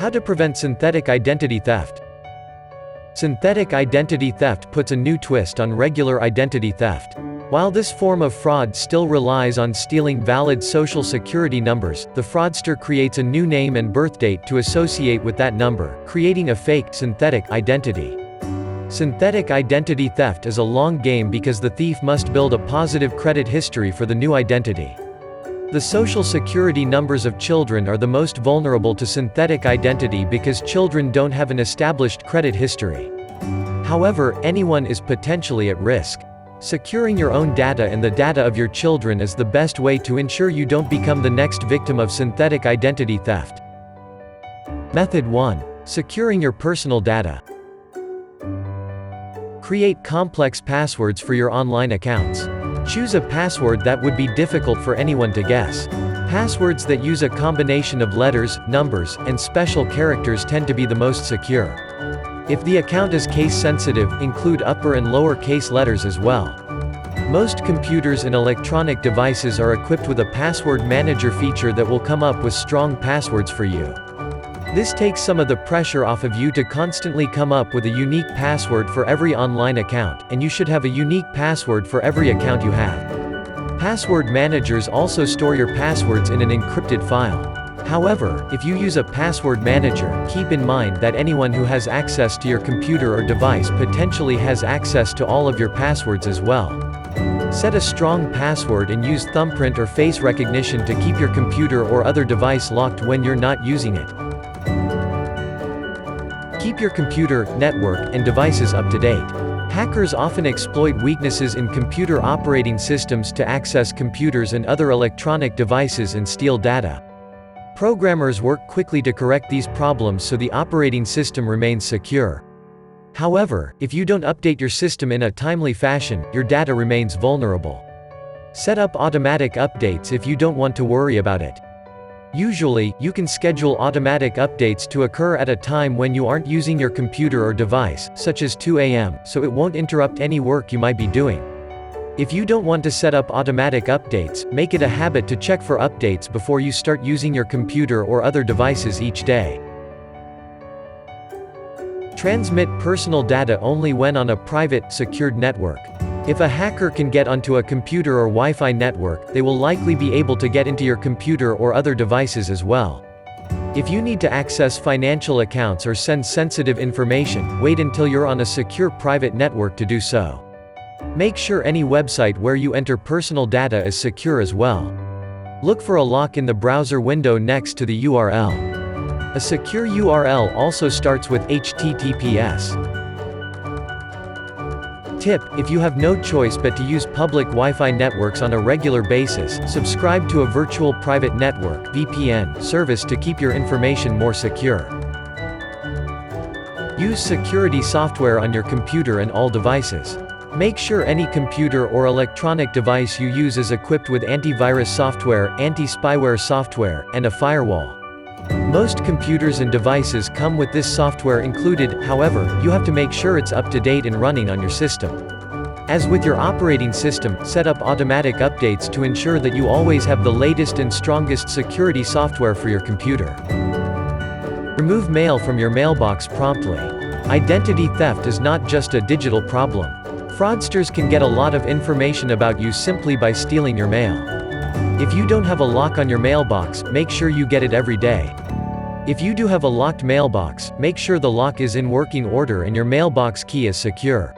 How to prevent synthetic identity theft. Synthetic identity theft puts a new twist on regular identity theft. While this form of fraud still relies on stealing valid social security numbers, the fraudster creates a new name and birthdate to associate with that number, creating a fake, synthetic identity. Synthetic identity theft is a long game because the thief must build a positive credit history for the new identity. The social security numbers of children are the most vulnerable to synthetic identity because children don't have an established credit history. However, anyone is potentially at risk. Securing your own data and the data of your children is the best way to ensure you don't become the next victim of synthetic identity theft. Method 1. Securing your personal data. Create complex passwords for your online accounts. Choose a password that would be difficult for anyone to guess. Passwords that use a combination of letters, numbers, and special characters tend to be the most secure. If the account is case-sensitive, include upper and lower case letters as well. Most computers and electronic devices are equipped with a password manager feature that will come up with strong passwords for you. This takes some of the pressure off of you to constantly come up with a unique password for every online account, and you should have a unique password for every account you have. Password managers also store your passwords in an encrypted file. However, if you use a password manager, keep in mind that anyone who has access to your computer or device potentially has access to all of your passwords as well. Set a strong password and use thumbprint or face recognition to keep your computer or other device locked when you're not using it. Keep your computer, network, and devices up to date. Hackers often exploit weaknesses in computer operating systems to access computers and other electronic devices and steal data. Programmers work quickly to correct these problems so the operating system remains secure. However, if you don't update your system in a timely fashion, your data remains vulnerable. Set up automatic updates if you don't want to worry about it. Usually, you can schedule automatic updates to occur at a time when you aren't using your computer or device, such as 2 a.m., so it won't interrupt any work you might be doing. If you don't want to set up automatic updates, make it a habit to check for updates before you start using your computer or other devices each day. Transmit personal data only when on a private, secured network. If a hacker can get onto a computer or Wi-Fi network, they will likely be able to get into your computer or other devices as well. If you need to access financial accounts or send sensitive information, wait until you're on a secure private network to do so. Make sure any website where you enter personal data is secure as well. Look for a lock in the browser window next to the URL. A secure URL also starts with HTTPS. Tip: if you have no choice but to use public Wi-Fi networks on a regular basis, subscribe to a virtual private network (VPN) service to keep your information more secure. Use security software on your computer and all devices. Make sure any computer or electronic device you use is equipped with antivirus software, anti-spyware software, and a firewall. Most computers and devices come with this software included, however, you have to make sure it's up to date and running on your system. As with your operating system, set up automatic updates to ensure that you always have the latest and strongest security software for your computer. Remove mail from your mailbox promptly. Identity theft is not just a digital problem. Fraudsters can get a lot of information about you simply by stealing your mail. If you don't have a lock on your mailbox, make sure you get it every day. If you do have a locked mailbox, make sure the lock is in working order and your mailbox key is secure.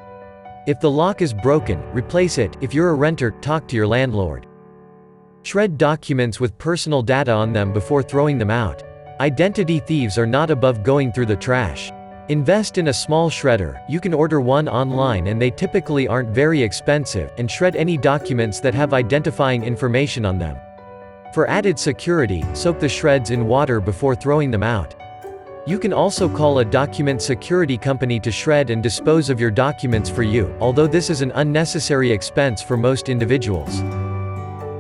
If the lock is broken, replace it. If you're a renter, talk to your landlord. Shred documents with personal data on them before throwing them out. Identity thieves are not above going through the trash. Invest in a small shredder. You can order one online and they typically aren't very expensive, and shred any documents that have identifying information on them. For added security, soak the shreds in water before throwing them out. You can also call a document security company to shred and dispose of your documents for you, although this is an unnecessary expense for most individuals.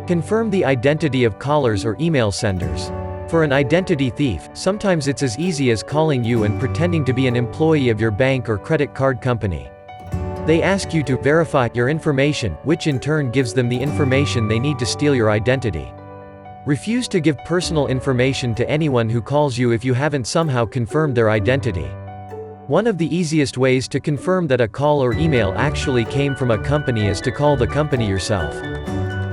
Confirm the identity of callers or email senders. For an identity thief, sometimes it's as easy as calling you and pretending to be an employee of your bank or credit card company. They ask you to verify your information, which in turn gives them the information they need to steal your identity. Refuse to give personal information to anyone who calls you if you haven't somehow confirmed their identity. One of the easiest ways to confirm that a call or email actually came from a company is to call the company yourself.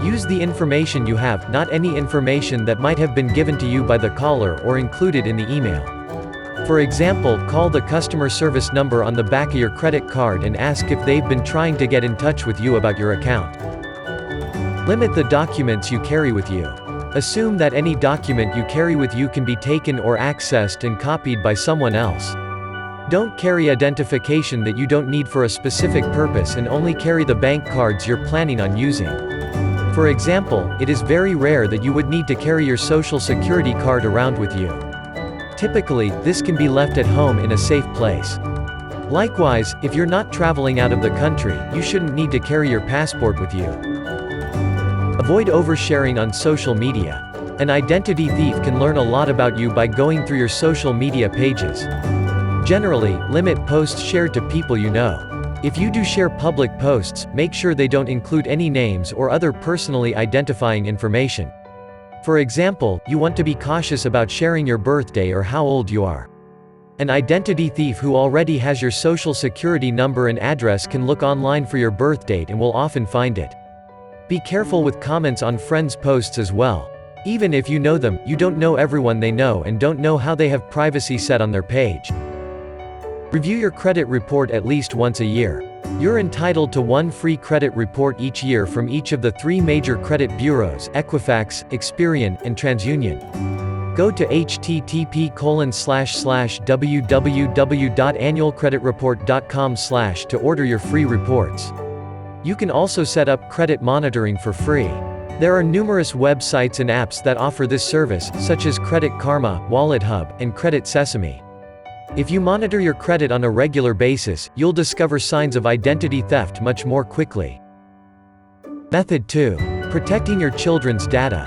Use the information you have, not any information that might have been given to you by the caller or included in the email. For example, call the customer service number on the back of your credit card and ask if they've been trying to get in touch with you about your account. Limit the documents you carry with you. Assume that any document you carry with you can be taken or accessed and copied by someone else. Don't carry identification that you don't need for a specific purpose, and only carry the bank cards you're planning on using. For example, it is very rare that you would need to carry your social security card around with you. Typically, this can be left at home in a safe place. Likewise, if you're not traveling out of the country, you shouldn't need to carry your passport with you. Avoid oversharing on social media. An identity thief can learn a lot about you by going through your social media pages. Generally, limit posts shared to people you know. If you do share public posts, make sure they don't include any names or other personally identifying information. For example, you want to be cautious about sharing your birthday or how old you are. An identity thief who already has your social security number and address can look online for your birth date and will often find it. Be careful with comments on friends' posts as well. Even if you know them, you don't know everyone they know and don't know how they have privacy set on their page. Review your credit report at least once a year. You're entitled to one free credit report each year from each of the 3 major credit bureaus: Equifax, Experian, and TransUnion. Go to http://www.annualcreditreport.com/ to order your free reports. You can also set up credit monitoring for free. There are numerous websites and apps that offer this service, such as Credit Karma, Wallet Hub, and Credit Sesame. If you monitor your credit on a regular basis, you'll discover signs of identity theft much more quickly. Method 2. Protecting your children's data.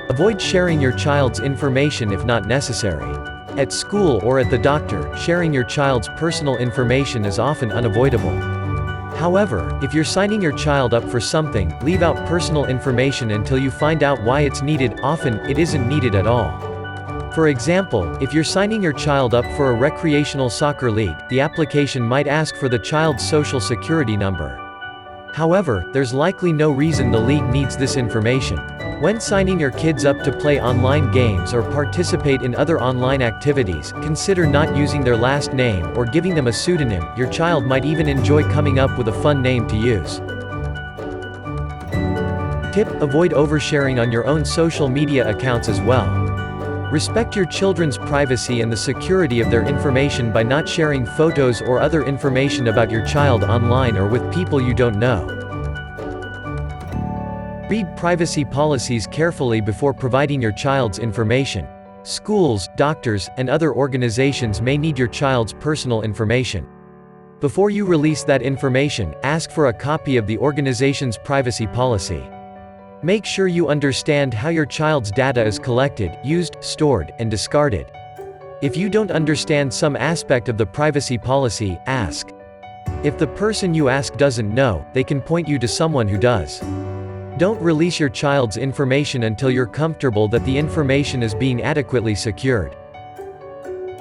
Avoid sharing your child's information if not necessary. At school or at the doctor, sharing your child's personal information is often unavoidable. However, if you're signing your child up for something, leave out personal information until you find out why it's needed. Often, it isn't needed at all. For example, if you're signing your child up for a recreational soccer league, the application might ask for the child's social security number. However, there's likely no reason the league needs this information. When signing your kids up to play online games or participate in other online activities, consider not using their last name or giving them a pseudonym. Your child might even enjoy coming up with a fun name to use. Tip: avoid oversharing on your own social media accounts as well. Respect your children's privacy and the security of their information by not sharing photos or other information about your child online or with people you don't know. Read privacy policies carefully before providing your child's information. Schools, doctors, and other organizations may need your child's personal information. Before you release that information, ask for a copy of the organization's privacy policy. Make sure you understand how your child's data is collected, used, stored, and discarded. If you don't understand some aspect of the privacy policy, ask. If the person you ask doesn't know, they can point you to someone who does. Don't release your child's information until you're comfortable that the information is being adequately secured.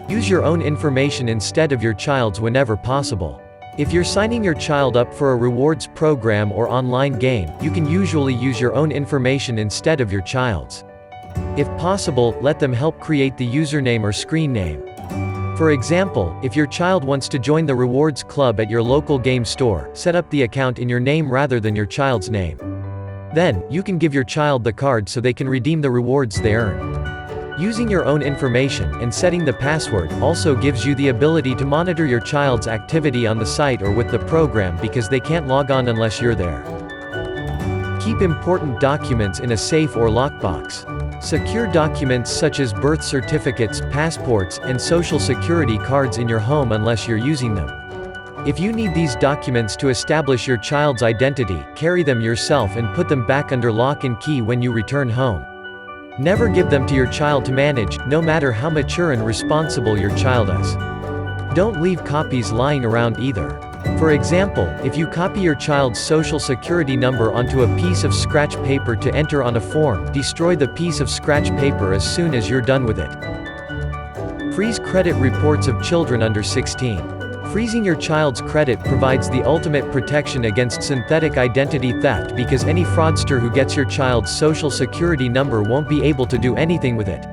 Use your own information instead of your child's whenever possible. If you're signing your child up for a rewards program or online game, you can usually use your own information instead of your child's. If possible, let them help create the username or screen name. For example, if your child wants to join the rewards club at your local game store, set up the account in your name rather than your child's name. Then, you can give your child the card so they can redeem the rewards they earn. Using your own information and setting the password also gives you the ability to monitor your child's activity on the site or with the program, because they can't log on unless you're there. Keep important documents in a safe or lockbox. Secure documents such as birth certificates, passports, and social security cards in your home unless you're using them. If you need these documents to establish your child's identity, carry them yourself and put them back under lock and key when you return home. Never give them to your child to manage, no matter how mature and responsible your child is. Don't leave copies lying around either. For example, if you copy your child's social security number onto a piece of scratch paper to enter on a form, destroy the piece of scratch paper as soon as you're done with it. Freeze credit reports of children under 16. Freezing your child's credit provides the ultimate protection against synthetic identity theft because any fraudster who gets your child's social security number won't be able to do anything with it.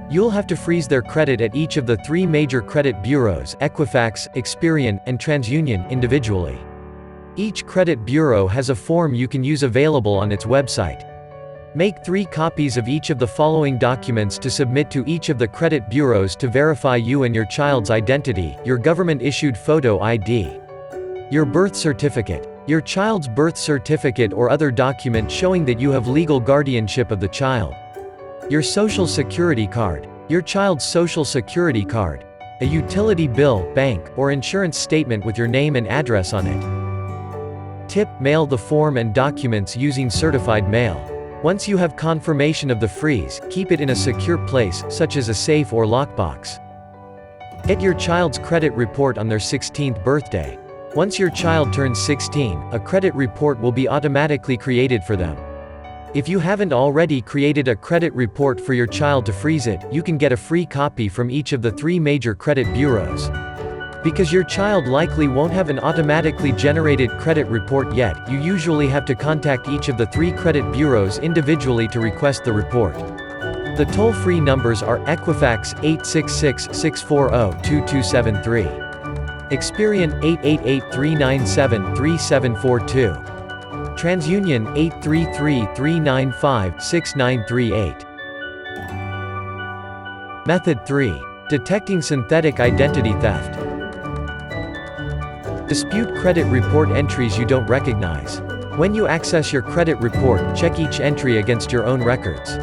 You'll have to freeze their credit at each of the 3 major credit bureaus, Equifax, Experian, and TransUnion, individually. Each credit bureau has a form you can use available on its website. Make 3 copies of each of the following documents to submit to each of the credit bureaus to verify you and your child's identity: your government-issued photo ID, your birth certificate, your child's birth certificate or other document showing that you have legal guardianship of the child, your social security card, your child's social security card, a utility bill, bank, or insurance statement with your name and address on it. Tip: mail the form and documents using certified mail. Once you have confirmation of the freeze, keep it in a secure place, such as a safe or lockbox. Get your child's credit report on their 16th birthday. Once your child turns 16, a credit report will be automatically created for them. If you haven't already created a credit report for your child to freeze it, you can get a free copy from each of the 3 major credit bureaus. Because your child likely won't have an automatically generated credit report yet, you usually have to contact each of the 3 credit bureaus individually to request the report. The toll-free numbers are Equifax 866-640-2273, Experian 888-397-3742, TransUnion 833-395-6938. Method 3. Detecting synthetic identity theft. Dispute credit report entries you don't recognize. When you access your credit report, check each entry against your own records.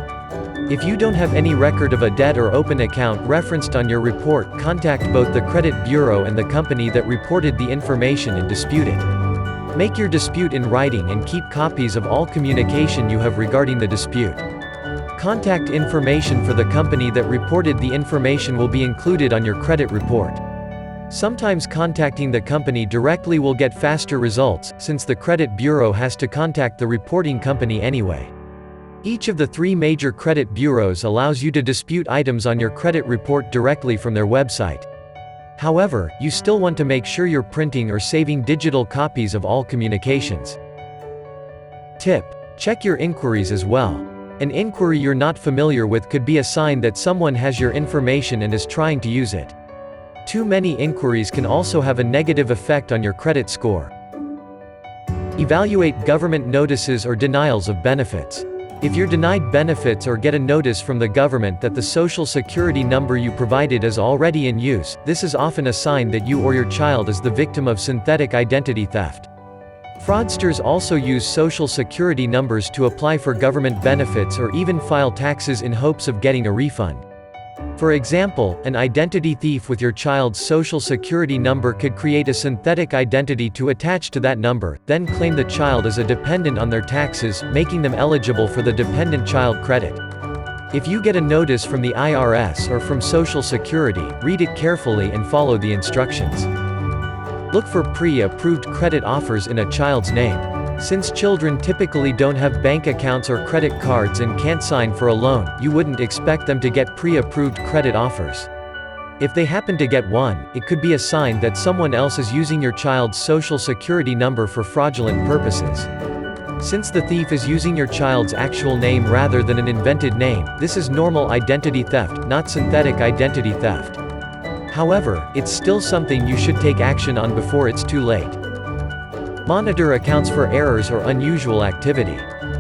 If you don't have any record of a debt or open account referenced on your report, contact both the credit bureau and the company that reported the information and dispute it. Make your dispute in writing and keep copies of all communication you have regarding the dispute. Contact information for the company that reported the information will be included on your credit report. Sometimes contacting the company directly will get faster results, since the credit bureau has to contact the reporting company anyway. Each of the 3 major credit bureaus allows you to dispute items on your credit report directly from their website. However, you still want to make sure you're printing or saving digital copies of all communications. Tip: check your inquiries as well. An inquiry you're not familiar with could be a sign that someone has your information and is trying to use it. Too many inquiries can also have a negative effect on your credit score. Evaluate government notices or denials of benefits. If you're denied benefits or get a notice from the government that the social security number you provided is already in use, this is often a sign that you or your child is the victim of synthetic identity theft. Fraudsters also use social security numbers to apply for government benefits or even file taxes in hopes of getting a refund. For example, an identity thief with your child's social security number could create a synthetic identity to attach to that number, then claim the child as a dependent on their taxes, making them eligible for the dependent child credit. If you get a notice from the IRS or from Social Security, read it carefully and follow the instructions. Look for pre-approved credit offers in a child's name. Since children typically don't have bank accounts or credit cards and can't sign for a loan, you wouldn't expect them to get pre-approved credit offers. If they happen to get one, it could be a sign that someone else is using your child's social security number for fraudulent purposes. Since the thief is using your child's actual name rather than an invented name, this is normal identity theft, not synthetic identity theft. However, it's still something you should take action on before it's too late. Monitor accounts for errors or unusual activity.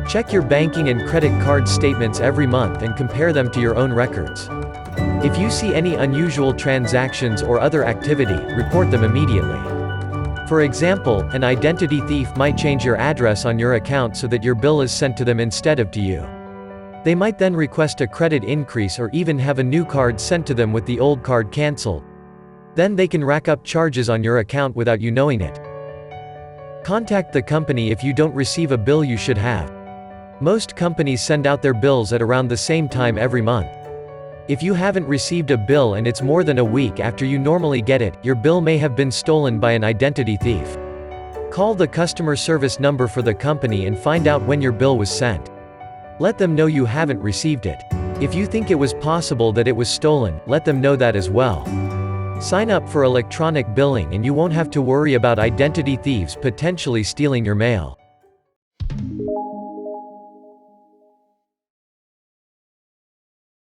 Check your banking and credit card statements every month and compare them to your own records. If you see any unusual transactions or other activity, report them immediately. For example, an identity thief might change your address on your account so that your bill is sent to them instead of to you. They might then request a credit increase or even have a new card sent to them with the old card cancelled. Then they can rack up charges on your account without you knowing it. Contact the company if you don't receive a bill you should have. Most companies send out their bills at around the same time every month. If you haven't received a bill and it's more than a week after you normally get it, your bill may have been stolen by an identity thief. Call the customer service number for the company and find out when your bill was sent. Let them know you haven't received it. If you think it was possible that it was stolen, let them know that as well. Sign up for electronic billing and you won't have to worry about identity thieves potentially stealing your mail.